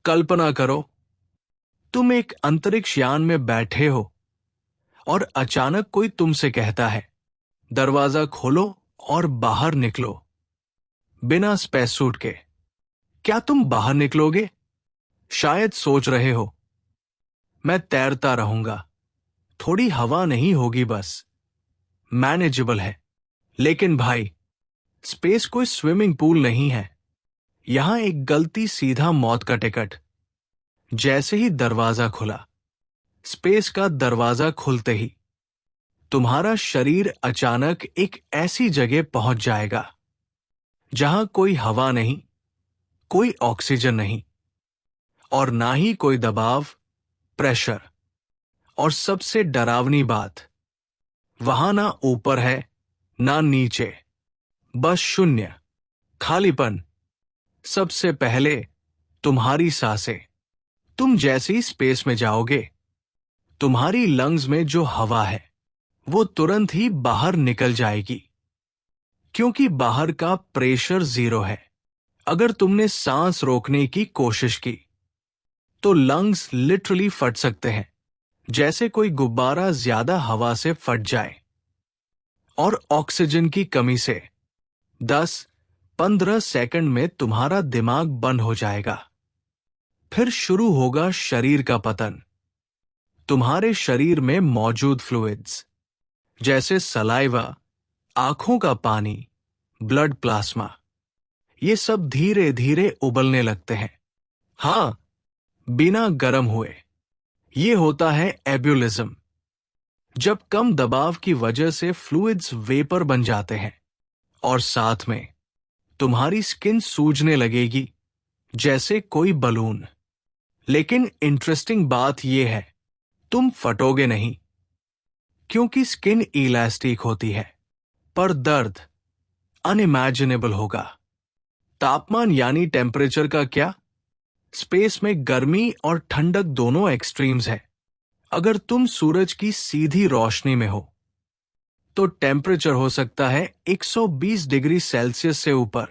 कल्पना करो, तुम एक अंतरिक्ष यान में बैठे हो और अचानक कोई तुमसे कहता है, दरवाजा खोलो और बाहर निकलो। बिना स्पेस सूट के क्या तुम बाहर निकलोगे? शायद सोच रहे हो, मैं तैरता रहूंगा, थोड़ी हवा नहीं होगी बस, मैनेजेबल है। लेकिन भाई, स्पेस कोई स्विमिंग पूल नहीं है। यहां एक गलती सीधा मौत का टिकट। जैसे ही दरवाजा खुला, स्पेस का दरवाजा खुलते ही तुम्हारा शरीर अचानक एक ऐसी जगह पहुंच जाएगा जहां कोई हवा नहीं, कोई ऑक्सीजन नहीं, और ना ही कोई दबाव, प्रेशर। और सबसे डरावनी बात, वहां ना ऊपर है ना नीचे, बस शून्य, खालीपन। सबसे पहले तुम्हारी सांसें। तुम जैसे ही स्पेस में जाओगे, तुम्हारी लंग्स में जो हवा है वो तुरंत ही बाहर निकल जाएगी, क्योंकि बाहर का प्रेशर जीरो है। अगर तुमने सांस रोकने की कोशिश की तो लंग्स लिटरली फट सकते हैं, जैसे कोई गुब्बारा ज्यादा हवा से फट जाए। और ऑक्सीजन की कमी से 10-15 सेकंड में तुम्हारा दिमाग बंद हो जाएगा। फिर शुरू होगा शरीर का पतन। तुम्हारे शरीर में मौजूद फ्लूइड्स जैसे सलाइवा, आंखों का पानी, ब्लड प्लाज्मा, ये सब धीरे धीरे उबलने लगते हैं। हां, बिना गर्म हुए। ये होता है एब्यूलिज्म, जब कम दबाव की वजह से फ्लूइड्स वेपर बन जाते हैं और साथ में तुम्हारी स्किन सूजने लगेगी जैसे कोई बलून। लेकिन इंटरेस्टिंग बात यह है, तुम फटोगे नहीं, क्योंकि स्किन इलास्टिक होती है, पर दर्द अनइमेजिनेबल होगा। तापमान यानी टेम्परेचर का क्या? स्पेस में गर्मी और ठंडक दोनों एक्सट्रीम्स है। अगर तुम सूरज की सीधी रोशनी में हो तो टेम्परेचर हो सकता है 120 डिग्री सेल्सियस से ऊपर,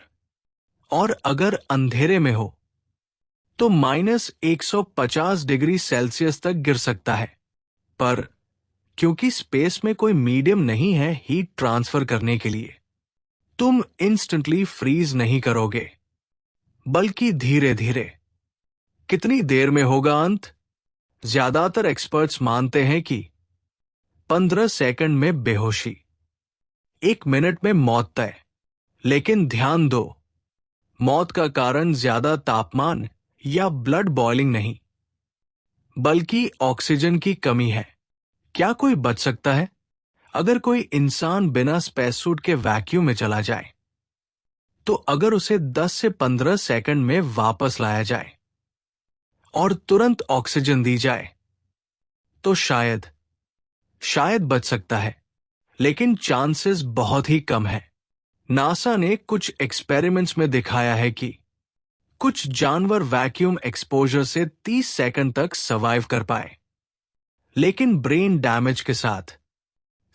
और अगर अंधेरे में हो तो -150 डिग्री सेल्सियस तक गिर सकता है। पर क्योंकि स्पेस में कोई मीडियम नहीं है हीट ट्रांसफर करने के लिए, तुम इंस्टेंटली फ्रीज नहीं करोगे, बल्कि धीरे धीरे। कितनी देर में होगा अंत? ज्यादातर एक्सपर्ट्स मानते हैं कि 15 सेकंड में बेहोशी, 1 मिनट में मौत तय। लेकिन ध्यान दो, मौत का कारण ज्यादा तापमान या ब्लड बॉइलिंग नहीं, बल्कि ऑक्सीजन की कमी है। क्या कोई बच सकता है? अगर कोई इंसान बिना स्पेस सूट के वैक्यूम में चला जाए, तो अगर उसे 10 से 15 सेकंड में वापस लाया जाए और तुरंत ऑक्सीजन दी जाए, तो शायद बच सकता है। लेकिन चांसेस बहुत ही कम है। नासा ने कुछ एक्सपेरिमेंट्स में दिखाया है कि कुछ जानवर वैक्यूम एक्सपोजर से 30 सेकंड तक सर्वाइव कर पाए। लेकिन ब्रेन डैमेज के साथ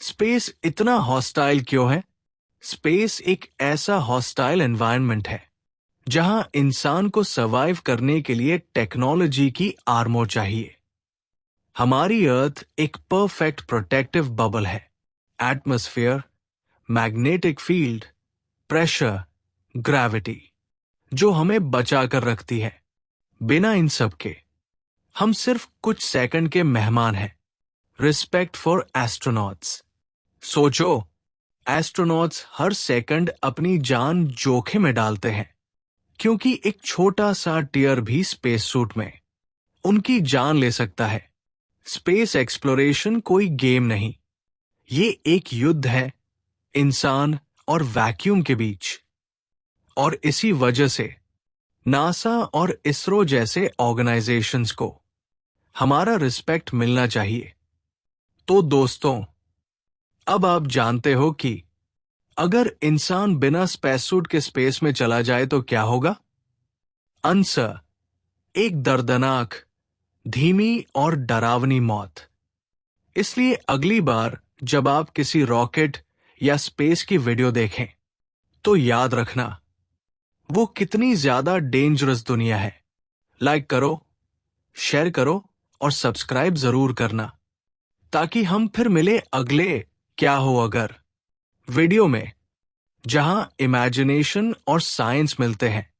स्पेस इतना हॉस्टाइल क्यों है? स्पेस एक ऐसा हॉस्टाइल एनवायरनमेंट है जहां इंसान को सर्वाइव करने के लिए टेक्नोलॉजी की आर्मर चाहिए। हमारी अर्थ एक परफेक्ट प्रोटेक्टिव बबल है। Atmosphere, magnetic field, pressure, gravity, जो हमें बचा कर रखती है। बिना इन सब के हम सिर्फ कुछ सेकंड के मेहमान हैं। Respect for astronauts. सोचो, एस्ट्रोनॉट्स हर सेकंड अपनी जान जोखिम में डालते हैं, क्योंकि एक छोटा सा टीयर भी स्पेस सूट में उनकी जान ले सकता है। स्पेस एक्सप्लोरेशन कोई गेम नहीं, ये एक युद्ध है इंसान और वैक्यूम के बीच। और इसी वजह से नासा और इसरो जैसे ऑर्गेनाइजेशंस को हमारा रिस्पेक्ट मिलना चाहिए। तो दोस्तों, अब आप जानते हो कि अगर इंसान बिना स्पेस सूट के स्पेस में चला जाए तो क्या होगा? आंसर, एक दर्दनाक, धीमी और डरावनी मौत। इसलिए अगली बार जब आप किसी रॉकेट या स्पेस की वीडियो देखें, तो याद रखना, वो कितनी ज्यादा डेंजरस दुनिया है, लाइक करो, शेयर करो और सब्सक्राइब जरूर करना, ताकि हम फिर मिले अगले क्या हो अगर वीडियो में, जहां इमेजिनेशन और साइंस मिलते हैं।